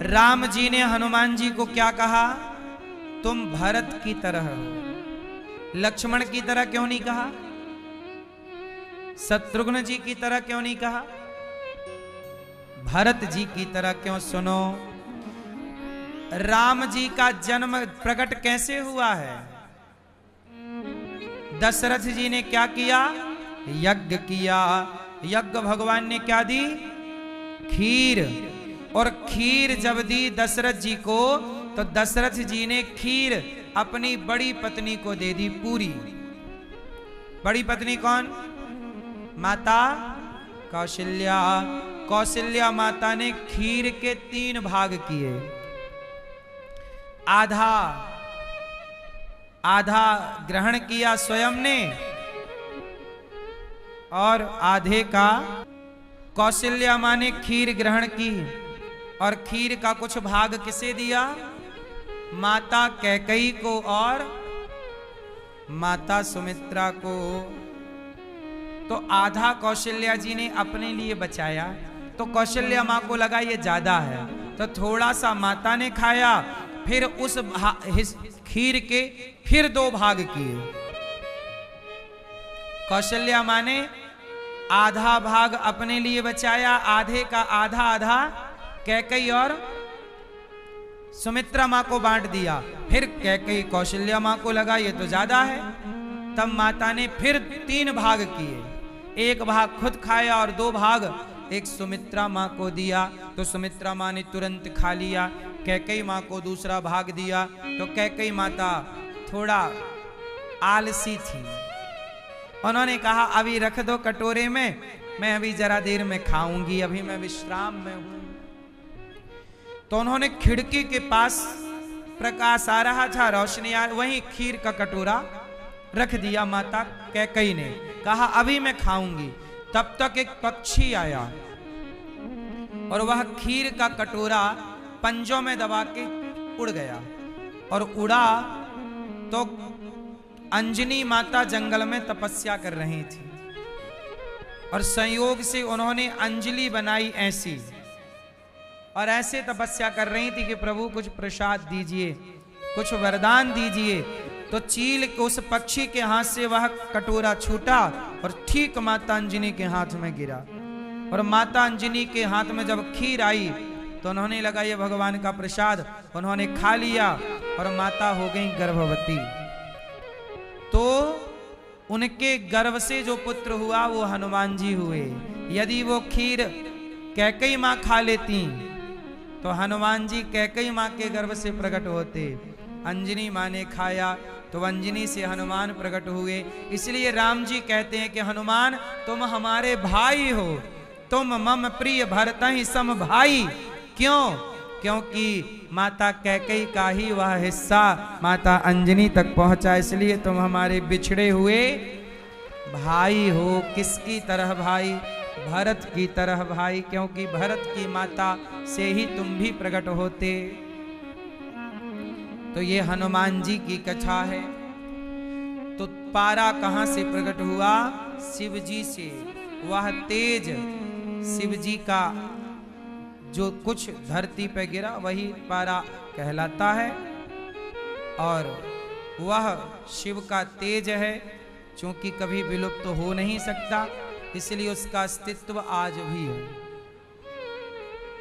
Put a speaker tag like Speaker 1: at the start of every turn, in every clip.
Speaker 1: राम जी ने हनुमान जी को क्या कहा? तुम भरत की तरह हो। लक्ष्मण की तरह क्यों नहीं कहा? शत्रुघ्न जी की तरह क्यों नहीं कहा? भरत जी की तरह क्यों? सुनो, राम जी का जन्म प्रकट कैसे हुआ है? दशरथ जी ने क्या किया? यज्ञ किया। यज्ञ भगवान ने क्या दी? खीर। और खीर जब दी दशरथ जी को, तो दशरथ जी ने खीर अपनी बड़ी पत्नी को दे दी पूरी। बड़ी पत्नी कौन? माता कौशल्या। कौशल्या माता ने खीर के 3 भाग किए। आधा आधा ग्रहण किया स्वयं ने, और आधे का कौशल्या मां ने खीर ग्रहण की। और खीर का कुछ भाग किसे दिया? माता कैकेयी को और माता सुमित्रा को। तो आधा कौशल्या जी ने अपने लिए बचाया। तो कौशल्या मां को लगा ये ज्यादा है, तो थोड़ा सा माता ने खाया। फिर उस खीर के फिर 2 भाग किए। कौशल्या मां ने आधा भाग अपने लिए बचाया, आधे का आधा आधा कैकेयी और सुमित्रा मां को बांट दिया। फिर कैकेयी कौशल्या मां को लगा ये तो ज्यादा है, तब माता ने फिर 3 भाग किए। 1 भाग खुद खाया और 2 भाग एक सुमित्रा मां को दिया। तो सुमित्रा मां ने तुरंत खा लिया। कैकेयी मां को दूसरा भाग दिया। तो कैकेयी माता थोड़ा आलसी थी, उन्होंने कहा अभी रख दो कटोरे में, मैं अभी जरा देर में खाऊंगी, अभी मैं विश्राम में हूं। तो उन्होंने खिड़की के पास प्रकाश आ रहा था, रोशनी आ, वहीं खीर का कटोरा रख दिया। माता कैकेयी ने कहा अभी मैं खाऊंगी। तब तक एक पक्षी आया और वह खीर का कटोरा पंजों में दबा के उड़ गया। और उड़ा तो अंजनी माता जंगल में तपस्या कर रही थी, और संयोग से उन्होंने अंजलि बनाई ऐसी, और ऐसे तपस्या कर रही थी कि प्रभु कुछ प्रसाद दीजिए, कुछ वरदान दीजिए। तो चील को उस पक्षी के हाथ से वह कटोरा छूटा और ठीक माता अंजनी के हाथ में गिरा। और माता अंजनी के हाथ में जब खीर आई तो उन्होंने लगा ये भगवान का प्रसाद, उन्होंने खा लिया और माता हो गई गर्भवती। तो उनके गर्भ से जो पुत्र हुआ वो हनुमान जी हुए। यदि वो खीर कैकेयी मां खा लेती तो हनुमान जी कैकेयी मां के गर्भ से प्रकट होते। अंजनी मां ने खाया तो अंजनी से हनुमान प्रकट हुए। इसलिए राम जी कहते हैं कि हनुमान तुम हमारे भाई हो, तुम मम प्रिय भरतहि सम भाई। क्यों? क्योंकि माता कैकेयी का ही वह हिस्सा माता अंजनी तक पहुंचा, इसलिए तुम हमारे बिछड़े हुए भाई हो। किसकी तरह भाई? भरत की तरह भाई, क्योंकि भरत की माता से ही तुम भी प्रकट होते। तो ये हनुमान जी की कथा है। तो पारा कहां से प्रकट हुआ? शिव जी से। वह तेज शिव जी का जो कुछ धरती पे गिरा वही पारा कहलाता है, और वह शिव का तेज है, क्योंकि कभी विलुप्त तो हो नहीं सकता, इसलिए उसका अस्तित्व आज भी है।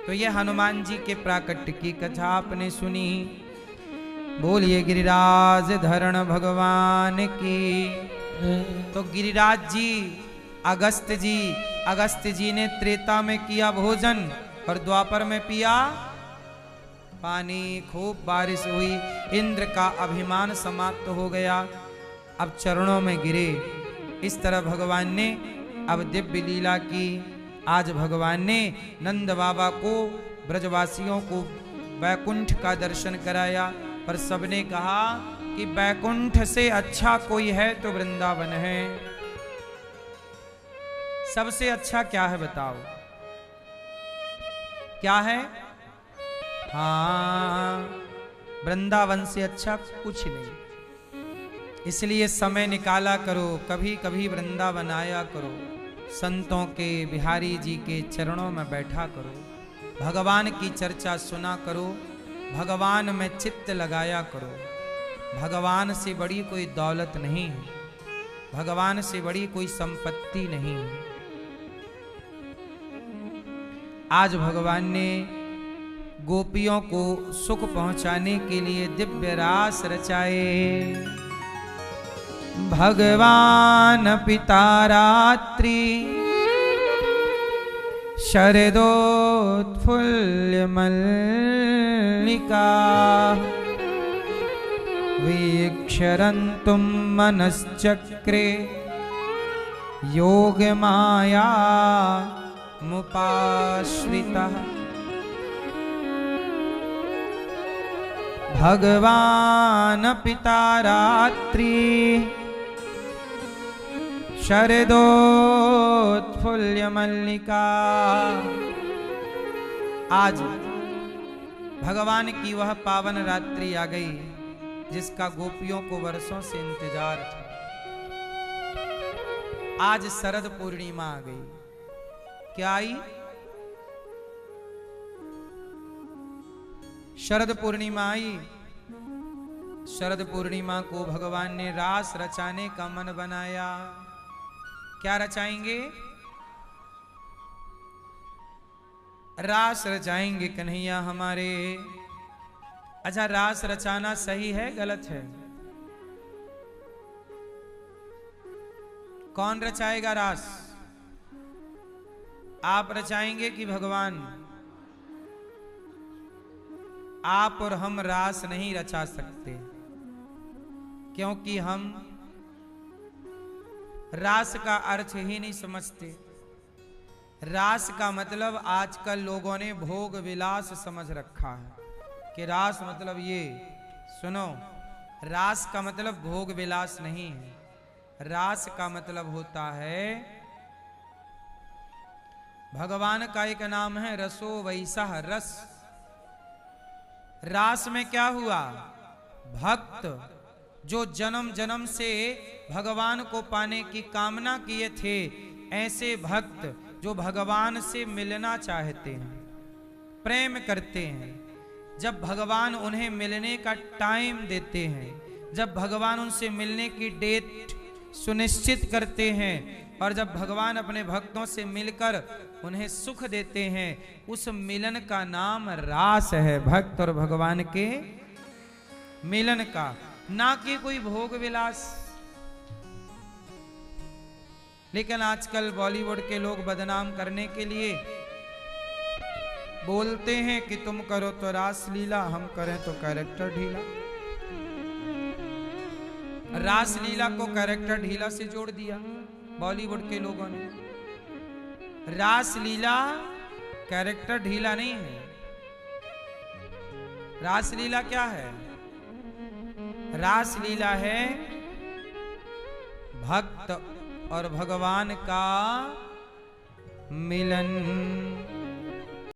Speaker 1: तो यह हनुमान जी के प्राकट्य की कथा आपने सुनी। बोलिए गिरिराज धरण भगवान की। तो गिरिराज जी, अगस्त जी ने त्रेता में किया भोजन और द्वापर में पिया पानी। खूब बारिश हुई, इंद्र का अभिमान समाप्त हो गया, अब चरणों में गिरे। इस तरह भगवान ने अब दिव्य लीला की। आज भगवान ने नंद बाबा को, ब्रजवासियों को बैकुंठ का दर्शन कराया, पर सबने कहा कि बैकुंठ से अच्छा कोई है तो वृंदावन है। सबसे अच्छा क्या है बताओ? क्या है? हाँ, वृंदावन से अच्छा कुछ नहीं। इसलिए समय निकाला करो, कभी कभी वृंदावन आया करो, संतों के, बिहारी जी के चरणों में बैठा करो। भगवान की चर्चा सुना करो, भगवान में चित्त लगाया करो। भगवान से बड़ी कोई दौलत नहीं है, भगवान से बड़ी कोई संपत्ति नहीं है। आज भगवान ने गोपियों को सुख पहुंचाने के लिए दिव्य रास रचाए। भगवान पिता रात्रि शरदोत्फुल्ल मल्लिका वीक्षरन्तुं मनश्चक्रे योगमाया मुपाश्रितः। भगवान पिता रात्रि शरदोत्फुल्ल मल्लिका। आज भगवान की वह पावन रात्रि आ गई जिसका गोपियों को वर्षों से इंतजार था। आज शरद पूर्णिमा आ गई। क्या आई? शरद पूर्णिमा आई। शरद पूर्णिमा को भगवान ने रास रचाने का मन बनाया। क्या रचाएंगे? रास रचाएंगे कन्हैया हमारे। अच्छा, रास रचाना सही है गलत है? कौन रचाएगा रास? आप रचाएंगे कि भगवान? आप और हम रास नहीं रचा सकते, क्योंकि हम रास का अर्थ ही नहीं समझते। रास का मतलब आजकल लोगों ने भोग विलास समझ रखा है कि रास मतलब ये। सुनो, रास का मतलब भोग विलास नहीं है। रास का मतलब होता है, भगवान का एक नाम है रसो वैसा रस। रास में क्या हुआ? भक्त जो जन्म जन्म से भगवान को पाने की कामना किए थे, ऐसे भक्त जो भगवान से मिलना चाहते हैं, प्रेम करते हैं, जब भगवान उन्हें मिलने का टाइम देते हैं, जब भगवान उनसे मिलने की डेट सुनिश्चित करते हैं, और जब भगवान अपने भक्तों से मिलकर उन्हें सुख देते हैं, उस मिलन का नाम रास है। भक्त और भगवान के मिलन का, ना कि कोई भोग विलास। लेकिन आजकल बॉलीवुड के लोग बदनाम करने के लिए बोलते हैं कि तुम करो तो रास लीला, हम करें तो कैरेक्टर ढीला। रास लीला को कैरेक्टर ढीला से जोड़ दिया बॉलीवुड के लोगों ने। रास लीला कैरेक्टर ढीला नहीं है। रास लीला क्या है? रास लीला है भक्त और भगवान का मिलन।